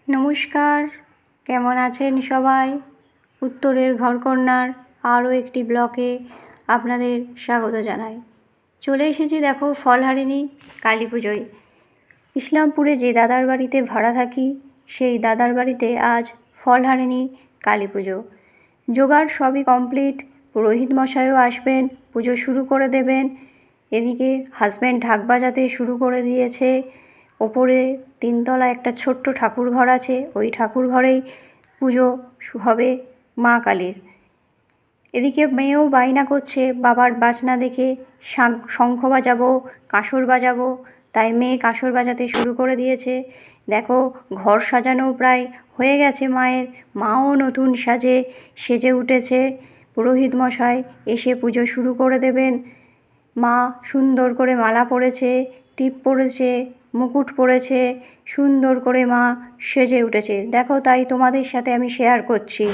নমস্কার, কেমন আছেন সবাই? উত্তরের ঘরকন্যার আরও একটি ব্লকে আপনাদের স্বাগত জানাই। চলে এসেছি দেখো ফলহারিণী কালী পুজোয়। ইসলামপুরে যে দাদার বাড়িতে ভাড়া থাকি সেই দাদার বাড়িতে আজ ফলহারিণী কালী পুজো। জোগাড় সবই কমপ্লিট, পুরোহিত মশাইও আসবেন, পুজো শুরু করে দেবেন। এদিকে হাজব্যান্ড ঢাক বাজাতে শুরু করে দিয়েছে। ওপরে 3তলা একটা ছোট্ট ঠাকুর ঘর আছে, ওই ঠাকুর ঘরেই পুজো হবে মা কালীর। এদিকে মেয়েও বায়না করছে বাবার বাজনা দেখে শঙ্খ বাজাবো, কাঁসর বাজাবো, তাই মেয়ে কাঁসর বাজাতে শুরু করে দিয়েছে। দেখো ঘর সাজানো প্রায় হয়ে গেছে মায়ের, মাও নতুন সেজে উঠেছে। পুরোহিত মশাই এসে পুজো শুরু করে দেবেন। মা সুন্দর করে মালা পরেছে, টিপ পরেছে, মুকুট পরেছে, সুন্দর করে মা সেজে উঠেছে। দেখো তাই তোমাদের সাথে আমি শেয়ার করছি।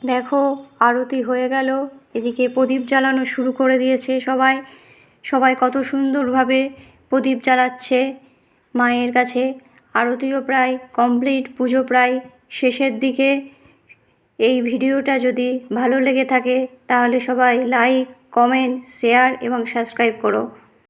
দেখো আরতি হয়ে গেল, এদিকে প্রদীপ জ্বালানো শুরু করে দিয়েছে সবাই কত সুন্দরভাবে প্রদীপ জ্বালাচ্ছে মায়ের কাছে। আরতিও প্রায় কমপ্লিট, পুজো প্রায় শেষের দিকে। এই ভিডিওটা যদি ভালো লেগে থাকে তাহলে সবাই লাইক, কমেন্ট, শেয়ার এবং সাবস্ক্রাইব করো।